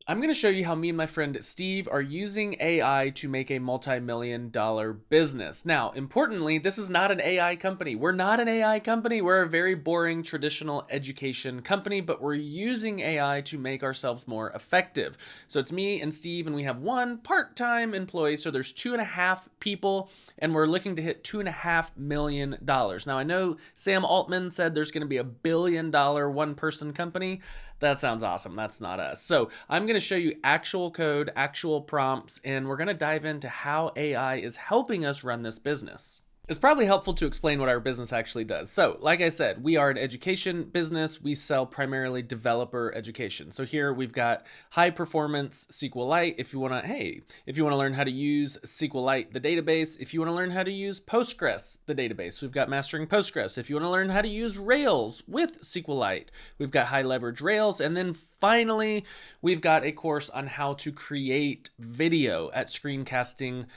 I'm going to show you how me and my friend Steve are using AI to make a multi-million-dollar business. Now, importantly, this is not an AI company. We're not an AI company. We're a very boring traditional education company, but we're using AI to make ourselves more effective. So it's me and Steve, and we have one part-time employee. So there's 2.5 people, and we're looking to hit $2.5 million. Now, I know Sam Altman said there's going to be $1 billion one-person company. That sounds awesome. That's not us. So I'm going to show you actual code, actual prompts, and we're going to dive into how AI is helping us run this business. It's probably helpful to explain what our business actually does. So, like I said, we are an education business. We sell primarily developer education. So here we've got high performance SQLite. If you want to learn how to use SQLite, the database, if you want to learn how to use Postgres, the database, we've got mastering Postgres. If you want to learn how to use Rails with SQLite, we've got high leverage Rails. And then finally, we've got a course on how to create video at screencasting.com.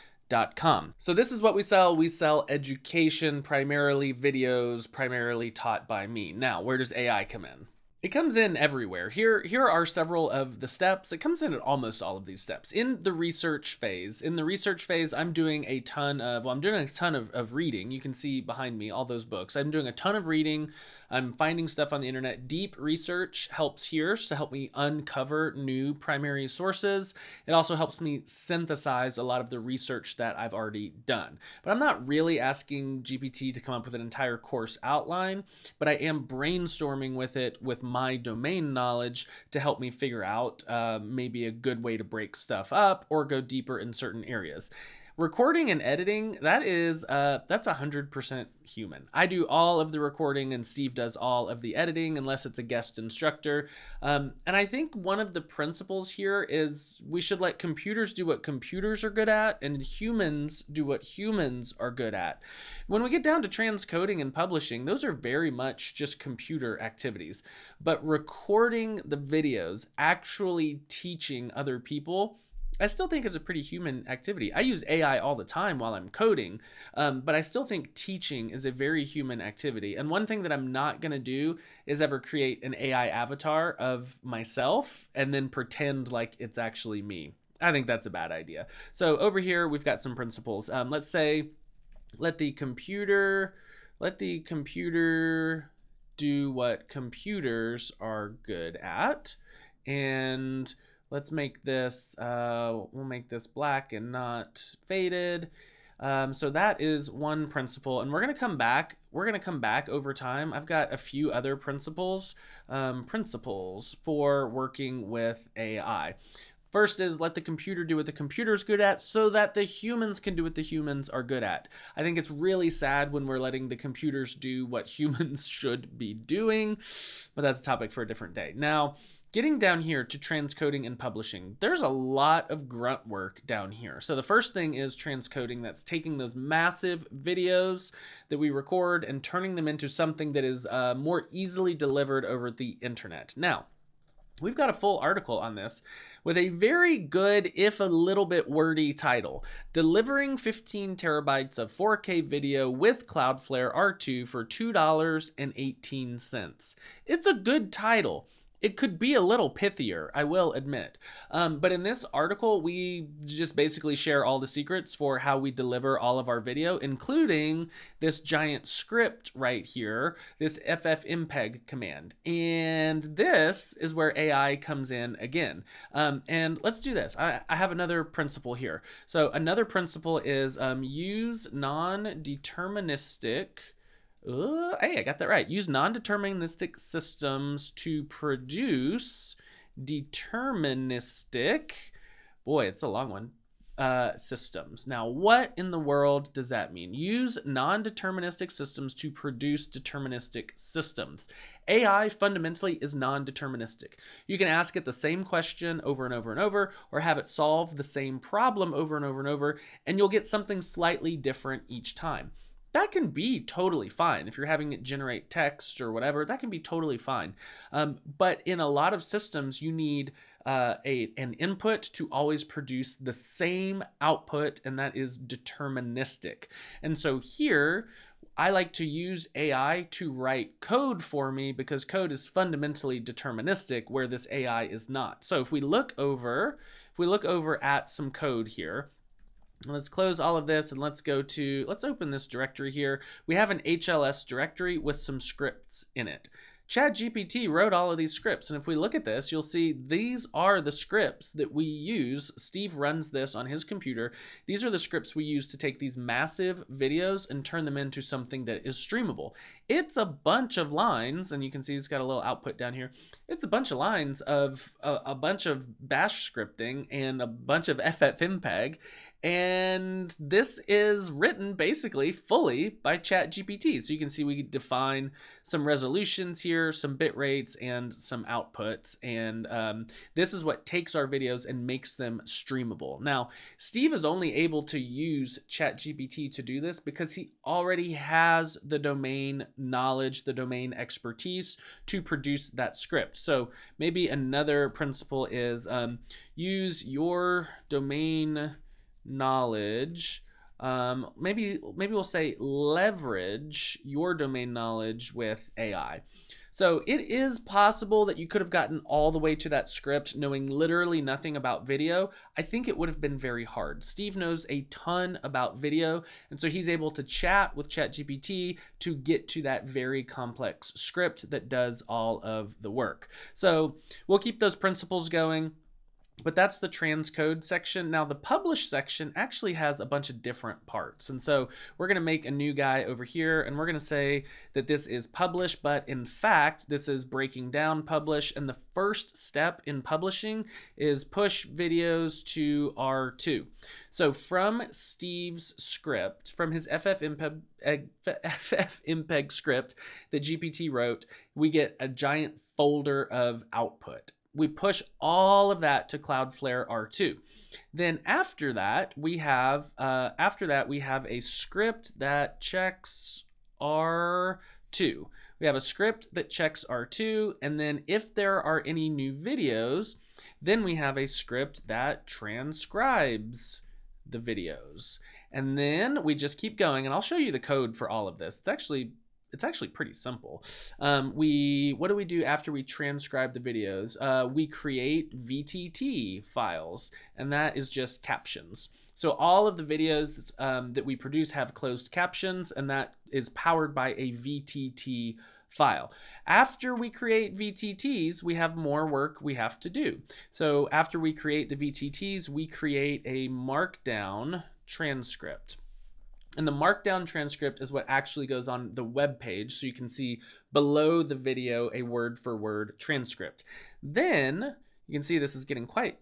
So this is what we sell. We sell education, primarily videos, primarily taught by me. Now, where does AI come in? It comes in everywhere. Here are several of the steps. It comes in at almost all of these steps. In the research phase, I'm doing a ton of reading. You can see behind me all those books. I'm doing a ton of reading. I'm finding stuff on the internet. Deep research helps here to help me uncover new primary sources. It also helps me synthesize a lot of the research that I've already done. But I'm not really asking GPT to come up with an entire course outline, but I am brainstorming with it with my domain knowledge to help me figure out maybe a good way to break stuff up or go deeper in certain areas. Recording and editing, that's 100% human. I do all of the recording and Steve does all of the editing unless it's a guest instructor. And I think one of the principles here is we should let computers do what computers are good at and humans do what humans are good at. When we get down to transcoding and publishing, those are very much just computer activities. But recording the videos, actually teaching other people, I still think it's a pretty human activity. I use AI all the time while I'm coding, but I still think teaching is a very human activity. And one thing that I'm not going to do is ever create an AI avatar of myself and then pretend like it's actually me. I think that's a bad idea. So over here, we've got some principles. Let's say, let the computer do what computers are good at. And let's make this, we'll make this black and not faded. So that is one principle, and we're gonna come back over time. I've got a few other principles for working with AI. First is let the computer do what the computer's good at so that the humans can do what the humans are good at. I think it's really sad when we're letting the computers do what humans should be doing, but that's a topic for a different day. Now, getting down here to transcoding and publishing, there's a lot of grunt work down here. So the first thing is transcoding. That's taking those massive videos that we record and turning them into something that is more easily delivered over the internet. Now, we've got a full article on this with a very good, if a little bit wordy title, Delivering 15 Terabytes of 4K Video with Cloudflare R2 for $2.18. It's a good title. It could be a little pithier, I will admit. But in this article, we just basically share all the secrets for how we deliver all of our video, including this giant script right here, this ffmpeg command. And this is where AI comes in again. And let's do this. I have another principle here. So another principle is use non-deterministic. Hey, I got that right. Use non-deterministic systems to produce deterministic, boy, it's a long one, systems. Now, what in the world does that mean? Use non-deterministic systems to produce deterministic systems. AI fundamentally is non-deterministic. You can ask it the same question over and over and over, or have it solve the same problem over and over and over, and you'll get something slightly different each time. That can be totally fine. If you're having it generate text or whatever, that can be totally fine. But in a lot of systems, you need an input to always produce the same output, and that is deterministic. And so here, I like to use AI to write code for me because code is fundamentally deterministic, where this AI is not. So if we look over at some code here, let's close all of this and let's open this directory here. We have an HLS directory with some scripts in it. ChatGPT wrote all of these scripts, and if we look at this, you'll see these are the scripts that we use. Steve runs this on his computer. These are the scripts we use to take these massive videos and turn them into something that is streamable. It's a bunch of lines, and you can see it's got a little output down here. It's a bunch of lines of a bunch of bash scripting and a bunch of FFmpeg. And this is written basically fully by ChatGPT. So you can see we define some resolutions here, some bit rates, and some outputs. And this is what takes our videos and makes them streamable. Now, Steve is only able to use ChatGPT to do this because he already has the domain knowledge, the domain expertise to produce that script. So maybe another principle is use your domain knowledge. Maybe we'll say leverage your domain knowledge with AI. So it is possible that you could have gotten all the way to that script knowing literally nothing about video. I think it would have been very hard. Steve knows a ton about video, and so he's able to chat with ChatGPT to get to that very complex script that does all of the work. So we'll keep those principles going. But that's the transcode section. Now the publish section actually has a bunch of different parts. And so we're going to make a new guy over here, and we're going to say that this is publish, but in fact, this is breaking down publish. And the first step in publishing is push videos to R2. So from Steve's script, from his FFmpeg script that GPT wrote, we get a giant folder of output. We push all of that to Cloudflare R2. Then after that, we have a script that checks R2. We have a script that checks R2, and then if there are any new videos, then we have a script that transcribes the videos. And then we just keep going, and I'll show you the code for all of this. It's actually pretty simple. What do we do after we transcribe the videos? We create VTT files, and that is just captions. So all of the videos that we produce have closed captions, and that is powered by a VTT file. After we create VTTs, we have more work we have to do. So after we create the VTTs, we create a markdown transcript. And the markdown transcript is what actually goes on the web page. So you can see below the video a word for word transcript. Then you can see this is getting quite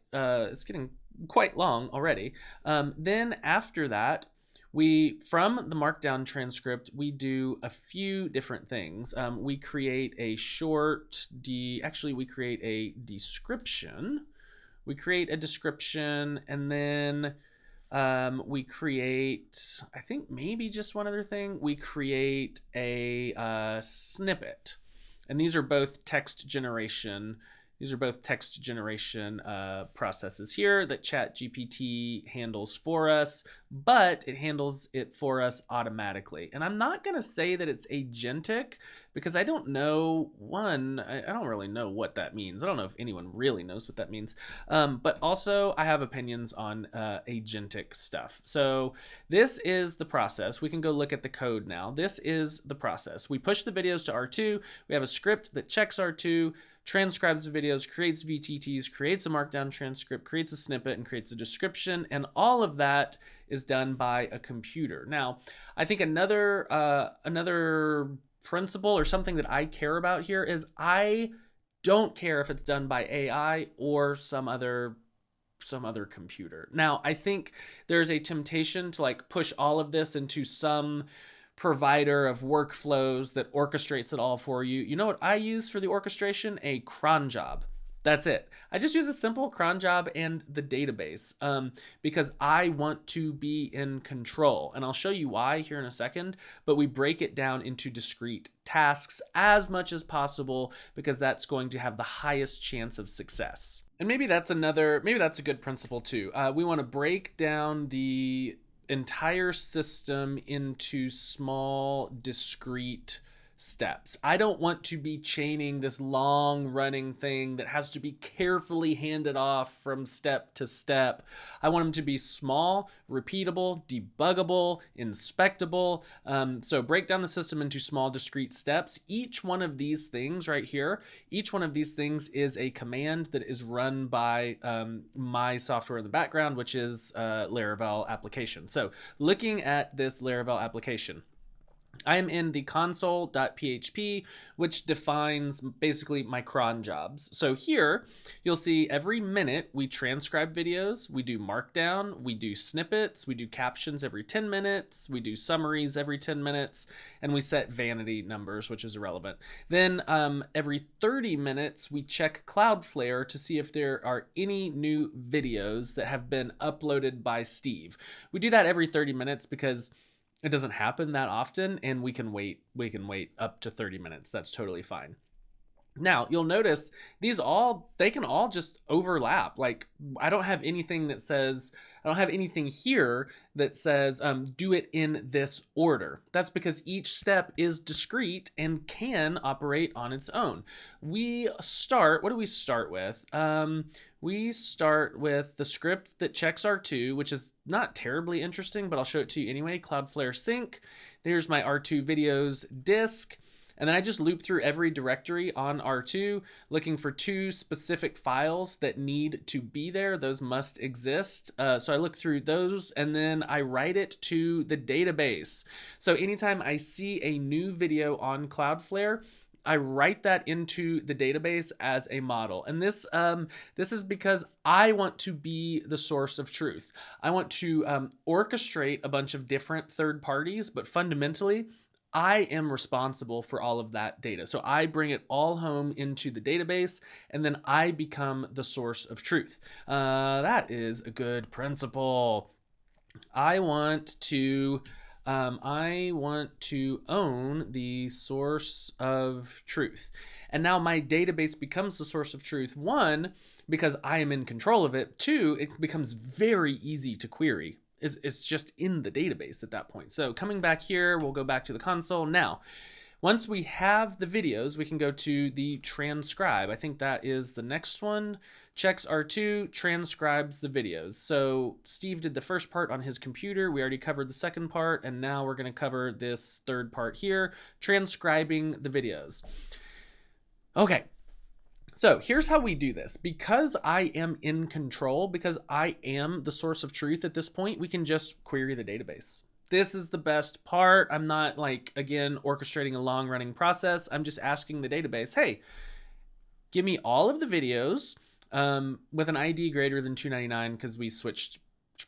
long already. Then after that, from the markdown transcript, we do a few different things. We create a we create a description. We create a description, and then we create, I think maybe just one other thing, we create a snippet. And these are both text generation. These are both text generation processes here that ChatGPT handles for us, but it handles it for us automatically. And I'm not going to say that it's agentic because I don't know, I don't really know what that means. I don't know if anyone really knows what that means. But also I have opinions on agentic stuff. So this is the process. We can go look at the code now. This is the process. We push the videos to R2. We have a script that checks R2, transcribes the videos, creates VTTs, creates a markdown transcript, creates a snippet, and creates a description. And all of that is done by a computer. Now, I think another principle or something that I care about here is I don't care if it's done by AI or some other computer. Now, I think there's a temptation to like push all of this into some provider of workflows that orchestrates it all for you. You know what I use for the orchestration? A cron job. That's it. I just use a simple cron job and the database because I want to be in control. And I'll show you why here in a second, but we break it down into discrete tasks as much as possible because that's going to have the highest chance of success. And maybe that's a good principle too. We want to break down the entire system into small, discrete steps. I don't want to be chaining this long running thing that has to be carefully handed off from step to step. I want them to be small, repeatable, debuggable, inspectable. So break down the system into small, discrete steps. Each one of these things right here, each one of these things is a command that is run by my software in the background, which is Laravel application. So looking at this Laravel application, I am in the console.php, which defines basically my cron jobs. So here you'll see every minute we transcribe videos, we do markdown, we do snippets, we do captions every 10 minutes, we do summaries every 10 minutes, and we set vanity numbers, which is irrelevant. Then every 30 minutes we check Cloudflare to see if there are any new videos that have been uploaded by Steve. We do that every 30 minutes because it doesn't happen that often, and we can wait up to 30 minutes. That's totally fine. Now, you'll notice they can all just overlap. Like, I don't have anything here that says, do it in this order. That's because each step is discrete and can operate on its own. What do we start with? We start with the script that checks R2, which is not terribly interesting, but I'll show it to you anyway. Cloudflare sync. There's my R2 videos disk. And then I just loop through every directory on R2, looking for two specific files that need to be there. Those must exist. So I look through those, and then I write it to the database. So anytime I see a new video on Cloudflare, I write that into the database as a model. And this is because I want to be the source of truth. I want to orchestrate a bunch of different third parties, but fundamentally, I am responsible for all of that data. So I bring it all home into the database, and then I become the source of truth. That is a good principle. I want to own the source of truth. And now my database becomes the source of truth. One, because I am in control of it. Two, it becomes very easy to query. It's just in the database at that point. So coming back here, we'll go back to the console. Now, once we have the videos, we can go to the transcribe. I think that is the next one. Checks R2, transcribes the videos. So Steve did the first part on his computer. We already covered the second part, and now we're going to cover this third part here, transcribing the videos. Okay. So here's how we do this. Because I am in control, because I am the source of truth at this point, we can just query the database. This is the best part. I'm not again, orchestrating a long running process. I'm just asking the database, hey, give me all of the videos with an ID greater than 299 because we switched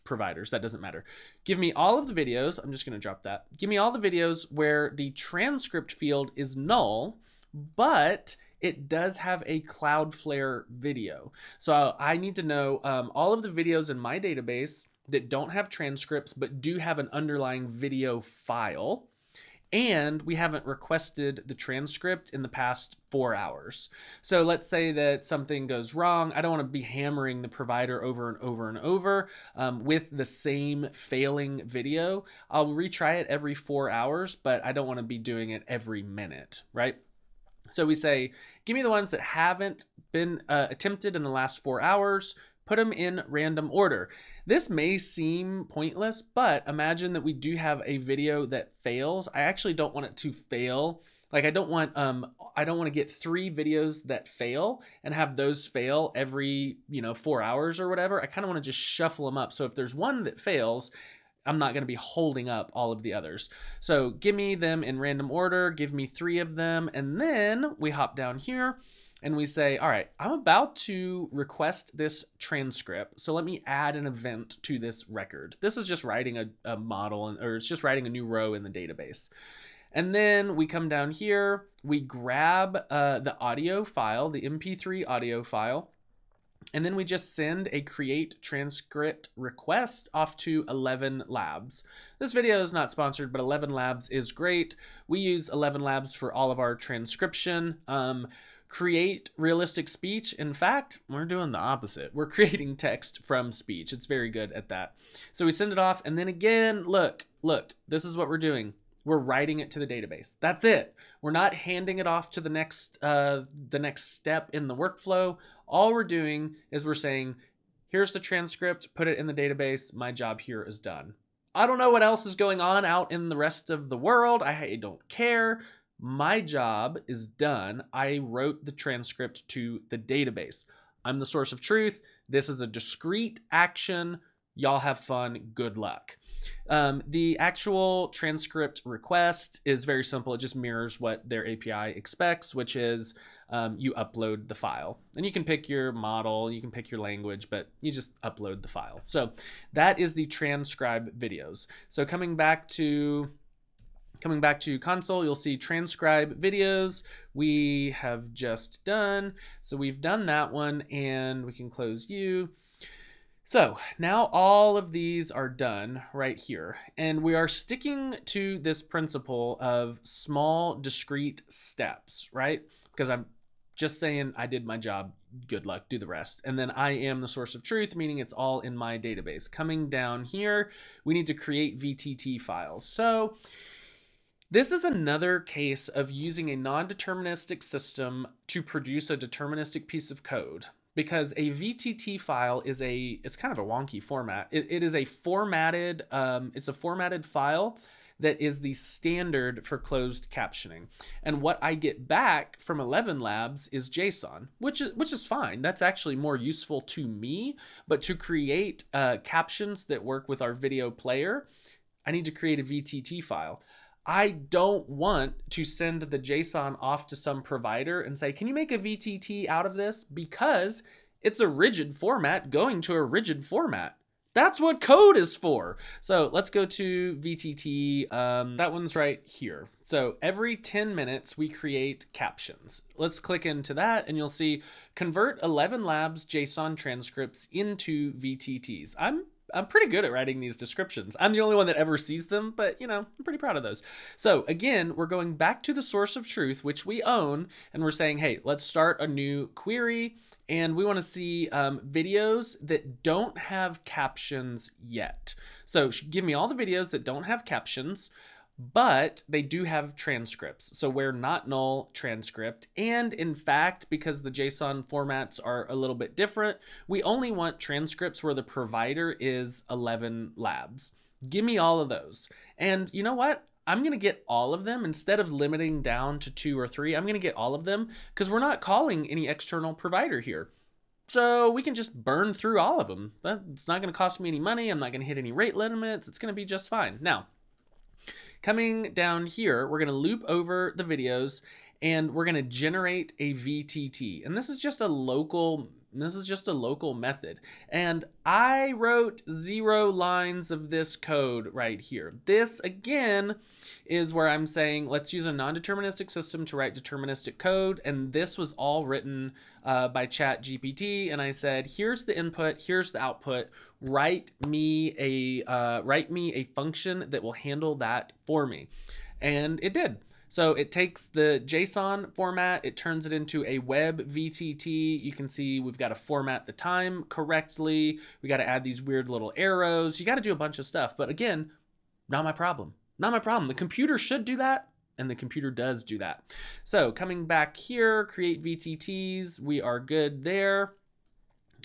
providers. That doesn't matter. Give me all of the videos. I'm just going to drop that. Give me all the videos where the transcript field is null, but it does have a Cloudflare video. So I need to know all of the videos in my database that don't have transcripts but do have an underlying video file. And we haven't requested the transcript in the past 4 hours. So let's say that something goes wrong. I don't want to be hammering the provider over and over and over with the same failing video. I'll retry it every 4 hours, but I don't want to be doing it every minute, right? So we say, give me the ones that haven't been attempted in the last 4 hours, put them in random order. This may seem pointless, but imagine that we do have a video that fails. I actually don't want it to fail. Like I don't want to get 3 videos that fail and have those fail every 4 hours or whatever. I kind of want to just shuffle them up. So if there's one that fails, I'm not going to be holding up all of the others. So give me them in random order, give me 3 of them, and then we hop down here and we say, all right, I'm about to request this transcript, so let me add an event to this record. This is just writing a model, or it's just writing a new row in the database. And then we come down here, we grab the audio file, the MP3 audio file, and then we just send a create transcript request off to 11 Labs. This video is not sponsored, but 11 Labs is great. We use 11 Labs for all of our transcription. create realistic speech. In fact, we're doing the opposite. We're creating text from speech. It's very good at that. So we send it off, and then again, look, this is what we're doing. We're writing it to the database. That's it. We're not handing it off to the next step in the workflow. All we're doing is we're saying, here's the transcript, put it in the database. My job here is done. I don't know what else is going on out in the rest of the world. I don't care. My job is done. I wrote the transcript to the database. I'm the source of truth. This is a discrete action. Y'all have fun. Good luck. The actual transcript request is very simple. It just mirrors what their API expects, which is you upload the file. And you can pick your model, you can pick your language, but you just upload the file. So that is the transcribe videos. So coming back to console, you'll see transcribe videos we have just done. So we've done that one, and we can close you. So now all of these are done right here, and we are sticking to this principle of small discrete steps, right? Because I'm just saying I did my job, good luck, do the rest. And then I am the source of truth, meaning it's all in my database. Coming down here, we need to create VTT files. So this is another case of using a non-deterministic system to produce a deterministic piece of code. Because a VTT file is it's kind of a wonky format. It is a formatted, it's a formatted file that is the standard for closed captioning. And what I get back from 11 Labs is JSON, which is fine. That's actually more useful to me. But to create captions that work with our video player, I need to create a VTT file. I don't want to send the JSON off to some provider and say, can you make a VTT out of this? Because it's a rigid format going to a rigid format. That's what code is for. So let's go to VTT. That one's right here. So every 10 minutes, we create captions. Let's click into that, and you'll see convert 11 Labs JSON transcripts into VTTs. I'm pretty good at writing these descriptions. I'm the only one that ever sees them, but I'm pretty proud of those. So again, we're going back to the source of truth, which we own, and we're saying, hey, let's start a new query, and we want to see videos that don't have captions yet. So give me all the videos that don't have captions, but they do have transcripts. So where not null, transcript. And in fact, because the JSON formats are a little bit different, we only want transcripts where the provider is 11 Labs. Give me all of those. And you know what? I'm going to get all of them instead of limiting down to 2 or 3. I'm going to get all of them because we're not calling any external provider here. So we can just burn through all of them. It's not going to cost me any money. I'm not going to hit any rate limits. It's going to be just fine. Now, coming down here, we're going to loop over the videos, and we're going to generate a VTT. And this is just a local method. And I wrote 0 lines of this code right here. This, again, is where I'm saying, let's use a non-deterministic system to write deterministic code. And this was all written by ChatGPT. And I said, here's the input, here's the output. Write me a function that will handle that for me. And it did. So it takes the JSON format, it turns it into a web VTT. You can see we've got to format the time correctly. We got to add these weird little arrows. You got to do a bunch of stuff. But again, not my problem. Not my problem. The computer should do that, and the computer does do that. So coming back here, create VTTs. We are good there.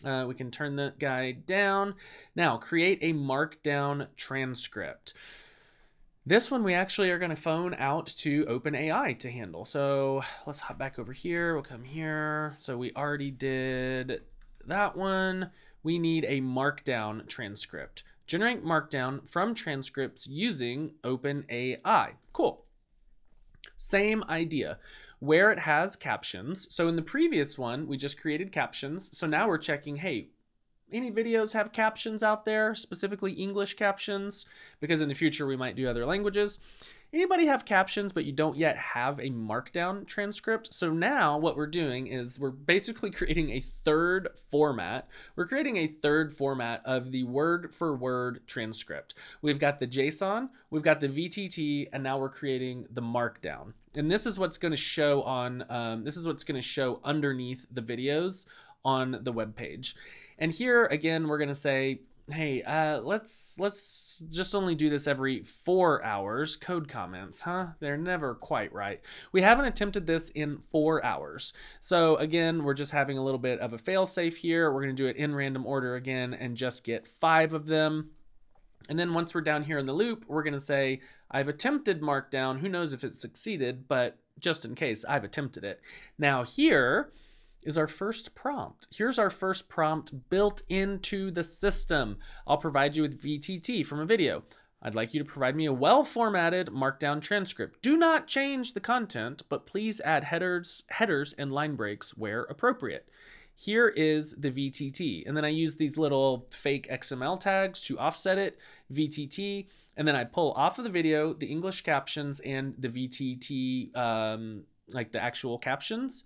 We can turn that guy down. Now, create a markdown transcript. This one we actually are going to phone out to OpenAI to handle. So let's hop back over here. We'll come here. So we already did that one. We need a markdown transcript. Generate markdown from transcripts using OpenAI. Cool. Same idea. Where it has captions. So in the previous one, we just created captions. So now we're checking, hey, any videos have captions out there, specifically English captions? Because in the future, we might do other languages. Anybody have captions, but you don't yet have a markdown transcript? So now what we're doing is we're basically creating a third format. We're creating a third format of the word for word transcript. We've got the JSON, we've got the VTT, and now we're creating the markdown. And this is what's going to show on, this is what's going to show underneath the videos on the web page. And here again, we're going to say, hey, let's just only do this every 4 hours. Code comments, huh? They're never quite right. We haven't attempted this in 4 hours. So again, we're just having a little bit of a fail safe here. We're going to do it in random order again and just get 5 of them. And then once we're down here in the loop, we're going to say, I've attempted markdown. Who knows if it succeeded, but just in case, I've attempted it. Now here is our first prompt. Here's our first prompt built into the system. I'll provide you with VTT from a video. I'd like you to provide me a well-formatted markdown transcript. Do not change the content, but please add headers and line breaks where appropriate. Here is the VTT. And then I use these little fake XML tags to offset it, VTT. And then I pull off of the video the English captions and the VTT, like the actual captions.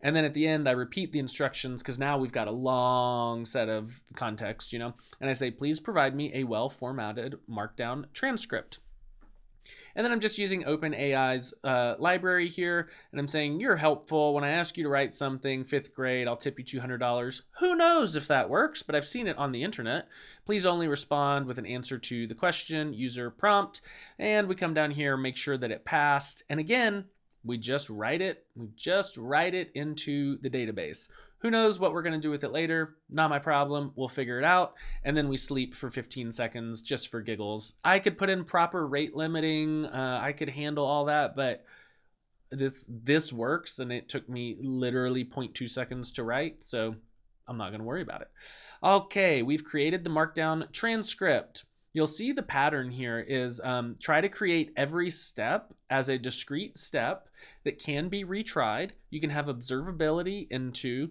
And then at the end, I repeat the instructions because now we've got a long set of context, you know, and I say, please provide me a well-formatted markdown transcript. And then I'm just using OpenAI's library here, and I'm saying, you're helpful. When I ask you to write something, 5th grade, I'll tip you $200. Who knows if that works, but I've seen it on the internet. Please only respond with an answer to the question, user prompt. And we come down here, make sure that it passed. And again, we just write it into the database. Who knows what we're going to do with it later? Not my problem. We'll figure it out. And then we sleep for 15 seconds just for giggles. I could put in proper rate limiting. I could handle all that, but this works, and it took me literally 0.2 seconds to write, so I'm not going to worry about it. Okay, we've created the markdown transcript. You'll see the pattern here is try to create every step as a discrete step that can be retried. You can have observability into.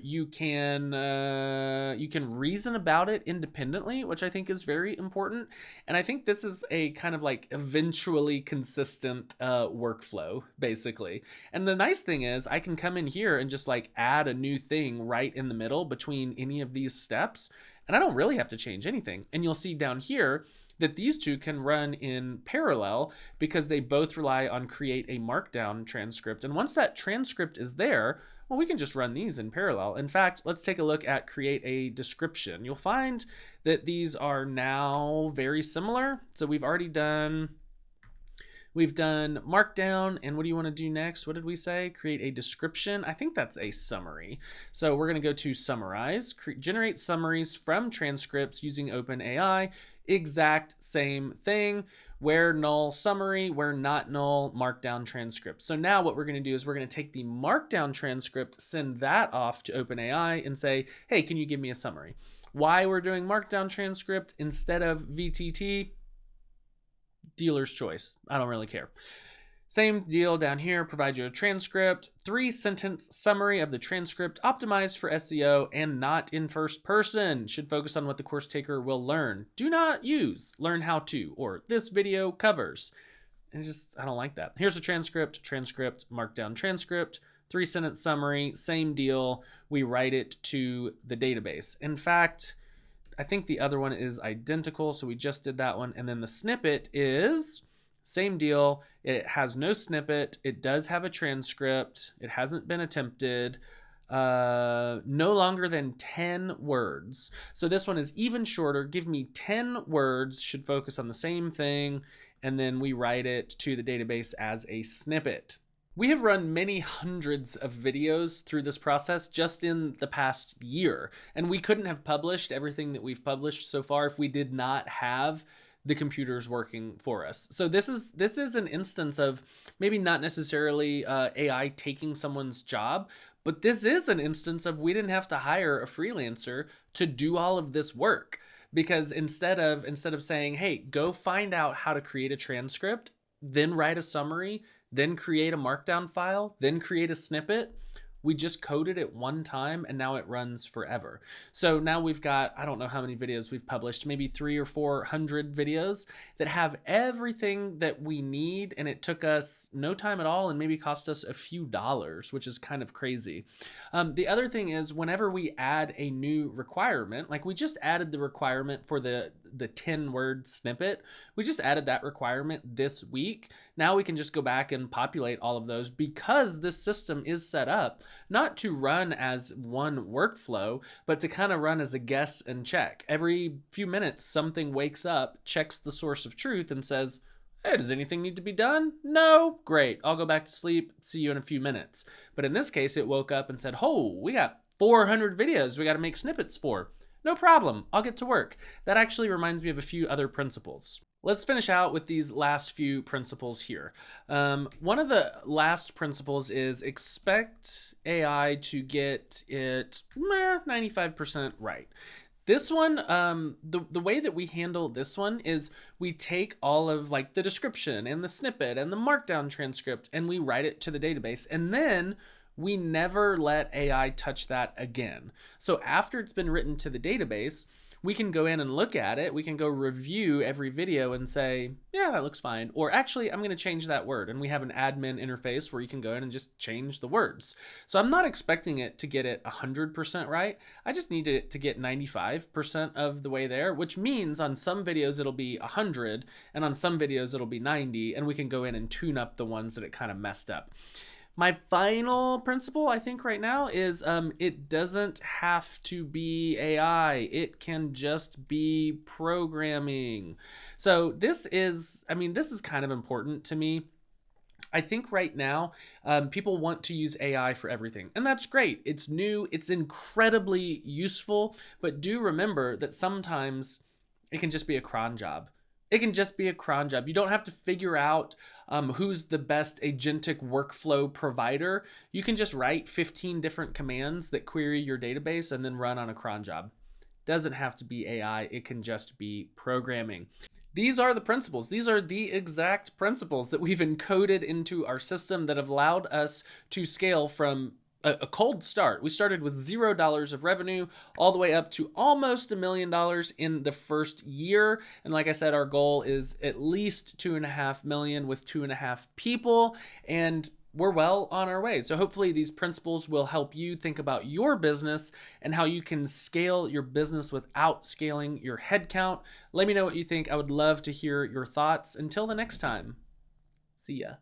You can reason about it independently, which I think is very important. And I think this is a kind of like eventually consistent workflow, basically. And the nice thing is I can come in here and just like add a new thing right in the middle between any of these steps. And I don't really have to change anything. And you'll see down here that these two can run in parallel because they both rely on create a markdown transcript. And once that transcript is there, well, we can just run these in parallel. In fact, let's take a look at create a description. You'll find that these are now very similar. So we've done markdown, and what do you want to do next? What did we say? Create a description. I think that's a summary. So we're going to go to summarize, generate summaries from transcripts using OpenAI. Exact same thing. Where null summary, where not null markdown transcript. So now what we're going to do is we're going to take the markdown transcript, send that off to OpenAI and say, hey, can you give me a summary? Why we're doing markdown transcript instead of VTT? Dealer's choice. I don't really care. Same deal down here, provide you a transcript, 3-sentence summary of the transcript, optimized for SEO and not in first person. Should focus on what the course taker will learn. Do not use learn how to or this video covers. And I don't like that. Here's a transcript, markdown transcript, 3-sentence summary, same deal. We write it to the database. In fact, I think the other one is identical, so we just did that one. And then the snippet is same deal. It has no snippet. It does have a transcript. It hasn't been attempted. No longer than 10 words. So this one is even shorter. Give me 10 words, should focus on the same thing. And then we write it to the database as a snippet. We have run many hundreds of videos through this process just in the past year, and we couldn't have published everything that we've published so far if we did not have the computers working for us. So this is an instance of maybe not necessarily AI taking someone's job, but this is an instance of we didn't have to hire a freelancer to do all of this work, because instead of saying, hey, go find out how to create a transcript, then write a summary, then create a markdown file, then create a snippet, We just coded it one time and now it runs forever. So now we've got, I don't know how many videos we've published, maybe 300 or 400 videos that have everything that we need, and it took us no time at all and maybe cost us a few dollars, which is kind of crazy. The other thing is, whenever we add a new requirement, like we just added the requirement for the 10-word snippet, we just added that requirement this week. Now we can just go back and populate all of those, because this system is set up not to run as one workflow, but to kind of run as a guess and check. Every few minutes, something wakes up, checks the source of truth, and says, hey, does anything need to be done? No? Great. I'll go back to sleep. See you in a few minutes. But in this case, it woke up and said, oh, we got 400 videos we got to make snippets for. No problem. I'll get to work. That actually reminds me of a few other principles. Let's finish out with these last few principles here. One of the last principles is expect AI to get it 95% right. This one, the way that we handle this one is we take all of like the description and the snippet and the markdown transcript and we write it to the database, and then we never let AI touch that again. So after it's been written to the database, we can go in and look at it. We can go review every video and say, yeah, that looks fine. Or actually, I'm going to change that word. And we have an admin interface where you can go in and just change the words. So I'm not expecting it to get it 100% right. I just need it to get 95% of the way there, which means on some videos it'll be 100, and on some videos it'll be 90, and we can go in and tune up the ones that it kind of messed up. My final principle, I think right now, is it doesn't have to be AI. It can just be programming. So this is kind of important to me. I think right now, people want to use AI for everything, and that's great. It's new, it's incredibly useful, but do remember that sometimes it can just be a cron job. It can just be a cron job. You don't have to figure out who's the best agentic workflow provider. You can just write 15 different commands that query your database and then run on a cron job. Doesn't have to be AI. It can just be programming. These are the principles. These are the exact principles that we've encoded into our system that have allowed us to scale from a cold start. We started with $0 of revenue all the way up to almost $1 million in the first year. And like I said, our goal is at least 2.5 million with 2.5 people. And we're well on our way. So hopefully these principles will help you think about your business and how you can scale your business without scaling your headcount. Let me know what you think. I would love to hear your thoughts. Until the next time, see ya.